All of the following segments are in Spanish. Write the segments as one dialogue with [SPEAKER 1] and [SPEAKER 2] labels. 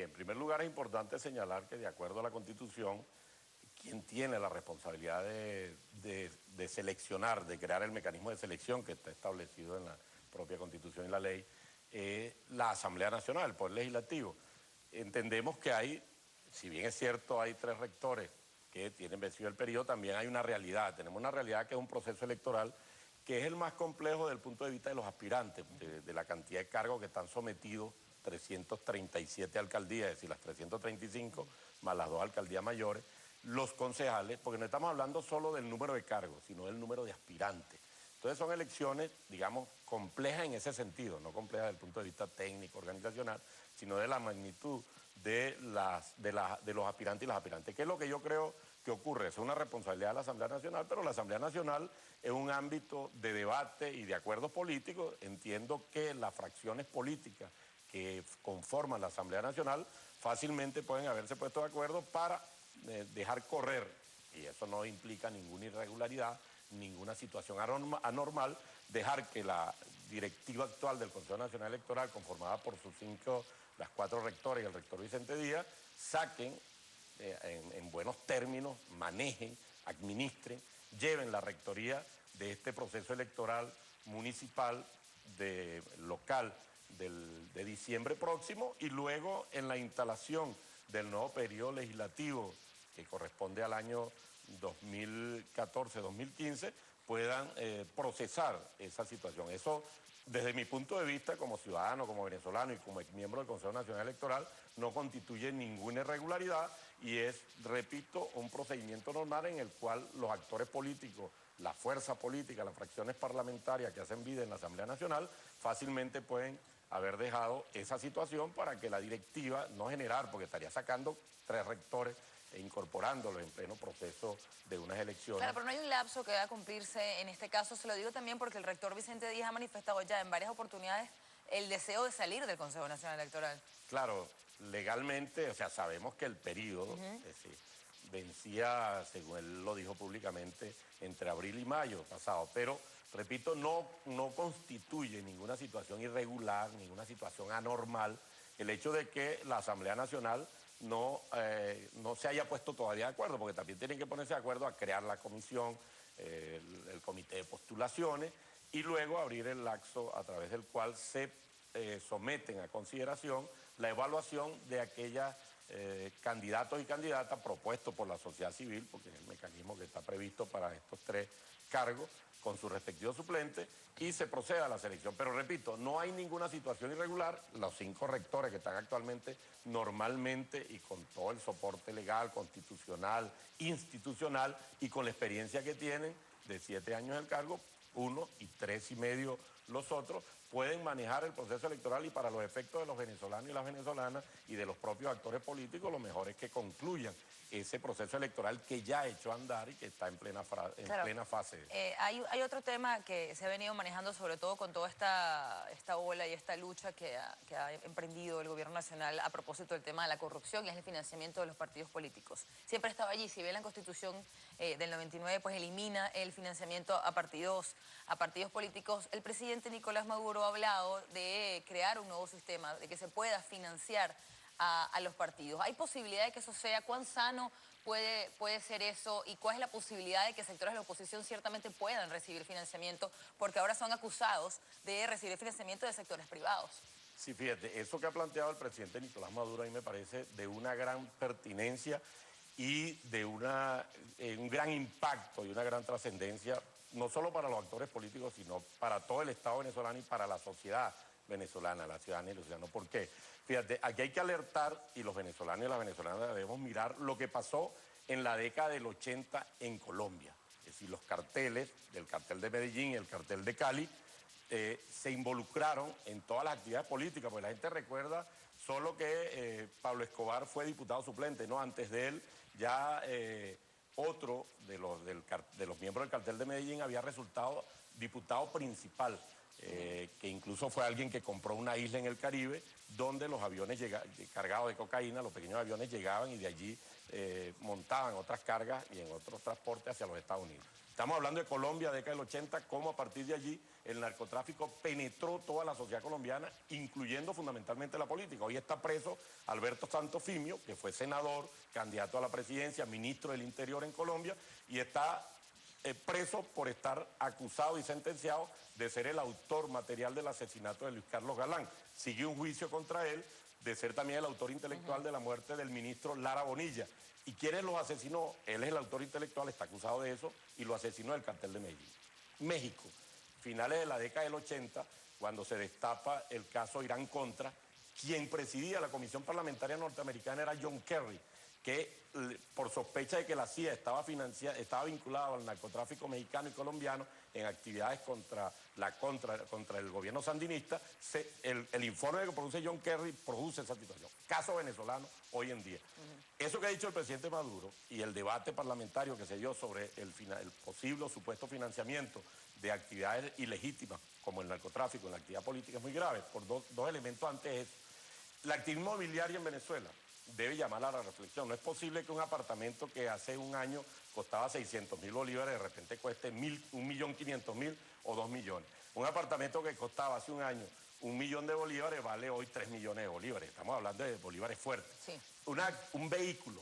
[SPEAKER 1] en primer lugar es importante señalar que de acuerdo a la Constitución, quien tiene la responsabilidad de seleccionar, de crear el mecanismo de selección que está establecido en la propia Constitución y la ley, la Asamblea Nacional, el Poder Legislativo. Entendemos que hay, si bien es cierto, hay 3 rectores que tienen vencido el periodo, también hay una realidad. Tenemos una realidad que es un proceso electoral que es el más complejo desde el punto de vista de los aspirantes, de la cantidad de cargos que están sometidos, 337 alcaldías, es decir, las 335 más las 2 alcaldías mayores, los concejales, porque no estamos hablando solo del número de cargos, sino del número de aspirantes. Entonces son elecciones, digamos, complejas en ese sentido, no complejas desde el punto de vista técnico, organizacional, sino de la magnitud de los aspirantes y las aspirantes. ¿Qué es lo que yo creo que ocurre? Es una responsabilidad de la Asamblea Nacional, pero la Asamblea Nacional es un ámbito de debate y de acuerdos políticos. Entiendo que las fracciones políticas que conforman la Asamblea Nacional fácilmente pueden haberse puesto de acuerdo para dejar correr, y eso no implica ninguna irregularidad, ninguna situación anormal, dejar que la directiva actual del Consejo Nacional Electoral, conformada por las 4 rectores y el rector Vicente Díaz, saquen en buenos términos, manejen, administren, lleven la rectoría de este proceso electoral municipal, local, de diciembre próximo, y luego en la instalación del nuevo periodo legislativo que corresponde al año 2014-2015, puedan procesar esa situación. Eso, desde mi punto de vista, como ciudadano, como venezolano y como miembro del Consejo Nacional Electoral, no constituye ninguna irregularidad y es, repito, un procedimiento normal en el cual los actores políticos, la fuerza política, las fracciones parlamentarias que hacen vida en la Asamblea Nacional, fácilmente pueden haber dejado esa situación para que la directiva no generar, porque estaría sacando 3 rectores e incorporándolos en pleno proceso de unas elecciones.
[SPEAKER 2] Claro, pero no hay un lapso que va a cumplirse en este caso. Se lo digo también porque el rector Vicente Díaz ha manifestado ya en varias oportunidades el deseo de salir del Consejo Nacional Electoral.
[SPEAKER 1] Claro, legalmente, o sea, sabemos que el periodo vencía, según él lo dijo públicamente, entre abril y mayo pasado, pero, repito, no constituye ninguna situación irregular, ninguna situación anormal el hecho de que la Asamblea Nacional no se haya puesto todavía de acuerdo, porque también tienen que ponerse de acuerdo a crear la comisión, el comité de postulaciones, y luego abrir el lapso a través del cual se someten a consideración la evaluación de aquellas candidatos y candidatas propuestos por la sociedad civil, porque es el mecanismo que está previsto para estos 3 cargos, con sus respectivos suplentes, y se procede a la selección. Pero repito, no hay ninguna situación irregular. Los 5 rectores que están actualmente normalmente y con todo el soporte legal, constitucional, institucional y con la experiencia que tienen de 7 años en el cargo, 1 y 3 y medio los otros, pueden manejar el proceso electoral, y para los efectos de los venezolanos y las venezolanas y de los propios actores políticos, lo mejor es que concluyan ese proceso electoral que ya ha hecho andar y que está en plena fase.
[SPEAKER 2] Hay otro tema que se ha venido manejando, sobre todo con toda esta ola y esta lucha que ha emprendido el gobierno nacional a propósito del tema de la corrupción, y es el financiamiento de los partidos políticos. Siempre estaba allí. Si bien la Constitución del 99 pues elimina el financiamiento a partidos políticos, el presidente Nicolás Maduro ha hablado de crear un nuevo sistema, de que se pueda financiar a los partidos. ¿Hay posibilidad de que eso sea? ¿Cuán sano puede ser eso? ¿Y cuál es la posibilidad de que sectores de la oposición ciertamente puedan recibir financiamiento? Porque ahora son acusados de recibir financiamiento de sectores privados.
[SPEAKER 1] Sí, fíjate, eso que ha planteado el presidente Nicolás Maduro a mí me parece de una gran pertinencia y de un gran impacto y una gran trascendencia, no solo para los actores políticos, sino para todo el Estado venezolano y para la sociedad venezolana, la ciudadanía y los ciudadanos. ¿Por qué? Fíjate, aquí hay que alertar, y los venezolanos y las venezolanas debemos mirar lo que pasó en la década del 80 en Colombia. Es decir, los carteles, del cartel de Medellín y el cartel de Cali, se involucraron en todas las actividades políticas, porque la gente recuerda solo que Pablo Escobar fue diputado suplente, ¿no? Antes de él ya otro de los miembros del cartel de Medellín había resultado diputado principal, que incluso fue alguien que compró una isla en el Caribe donde los aviones cargados de cocaína, los pequeños aviones llegaban y de allí montaban otras cargas y en otros transportes hacia los Estados Unidos. Estamos hablando de Colombia, década del 80, cómo a partir de allí el narcotráfico penetró toda la sociedad colombiana, incluyendo fundamentalmente la política. Hoy está preso Alberto Santofimio, que fue senador, candidato a la presidencia, ministro del Interior en Colombia, y está preso por estar acusado y sentenciado de ser el autor material del asesinato de Luis Carlos Galán. Sigue un juicio contra él de ser también el autor intelectual de la muerte del ministro Lara Bonilla. ¿Y quiénes los asesinó? Él es el autor intelectual, está acusado de eso, y lo asesinó el cartel de Medellín. México, finales de la década del 80, cuando se destapa el caso Irán-Contra, quien presidía la Comisión Parlamentaria Norteamericana era John Kerry, que por sospecha de que la CIA estaba vinculada al narcotráfico mexicano y colombiano en actividades contra el gobierno sandinista, el informe que produce John Kerry produce esa situación. Caso venezolano hoy en día. Eso que ha dicho el presidente Maduro y el debate parlamentario que se dio sobre el posible o supuesto financiamiento de actividades ilegítimas como el narcotráfico en la actividad política es muy grave, por dos elementos antes de eso. La actividad inmobiliaria en Venezuela debe llamar a la reflexión. No es posible que un apartamento que hace un año costaba 600.000 bolívares de repente cueste 1.500.000 o 2 millones. Un apartamento que costaba hace un año 1 millón de bolívares vale hoy 3 millones de bolívares. Estamos hablando de bolívares fuertes.
[SPEAKER 2] Sí.
[SPEAKER 1] Un vehículo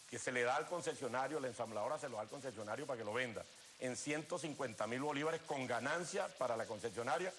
[SPEAKER 1] que se le da al concesionario, la ensambladora se lo da al concesionario para que lo venda en 150.000 bolívares con ganancia para la concesionaria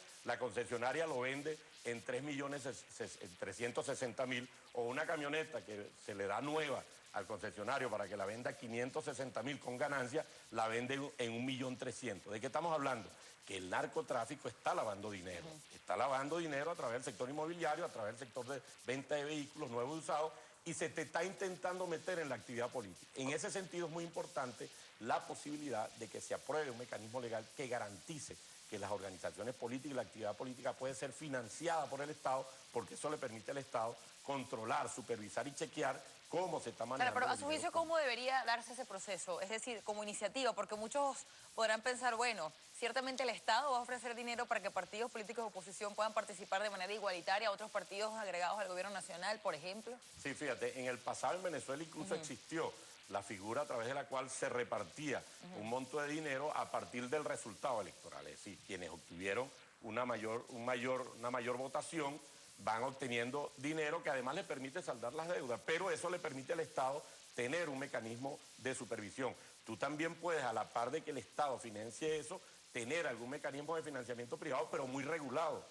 [SPEAKER 1] lo vende en 3.360.000, o una camioneta que se le da nueva al concesionario para que la venda 560.000 con ganancia, la vende en 1.300.000. ¿De qué estamos hablando? Que el narcotráfico está lavando dinero. Está lavando dinero a través del sector inmobiliario, a través del sector de venta de vehículos nuevos y usados, y se te está intentando meter en la actividad política. En ese sentido es muy importante la posibilidad de que se apruebe un mecanismo legal que garantice que las organizaciones políticas y la actividad política puede ser financiada por el Estado, porque eso le permite al Estado controlar, supervisar y chequear cómo se está manejando.
[SPEAKER 2] Claro, pero a su juicio, ¿cómo debería darse ese proceso? Es decir, como iniciativa, porque muchos podrán pensar, bueno, ciertamente el Estado va a ofrecer dinero para que partidos políticos de oposición puedan participar de manera igualitaria a otros partidos agregados al gobierno nacional, por ejemplo.
[SPEAKER 1] Sí, fíjate, en el pasado en Venezuela incluso existió la figura a través de la cual se repartía un monto de dinero a partir del resultado electoral. Es decir, quienes obtuvieron una mayor votación van obteniendo dinero que además le permite saldar las deudas, pero eso le permite al Estado tener un mecanismo de supervisión. Tú también puedes, a la par de que el Estado financie eso, tener algún mecanismo de financiamiento privado, pero muy regulado,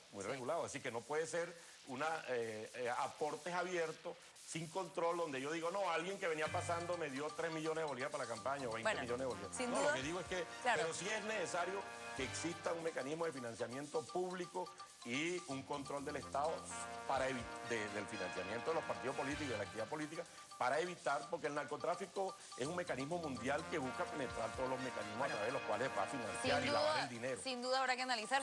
[SPEAKER 1] Así que no puede ser aportes abiertos, sin control, donde yo digo, no, alguien que venía pasando me dio 3 millones de bolívares para la campaña o 20 millones de bolívares.
[SPEAKER 2] Sin
[SPEAKER 1] no,
[SPEAKER 2] duda,
[SPEAKER 1] lo que digo es que,
[SPEAKER 2] claro,
[SPEAKER 1] pero sí es necesario que exista un mecanismo de financiamiento público y un control del Estado del financiamiento de los partidos políticos y de la actividad política para evitar, porque el narcotráfico es un mecanismo mundial que busca penetrar todos los mecanismos a través de los cuales va a financiar y lavar el dinero.
[SPEAKER 2] Sin duda habrá que analizar.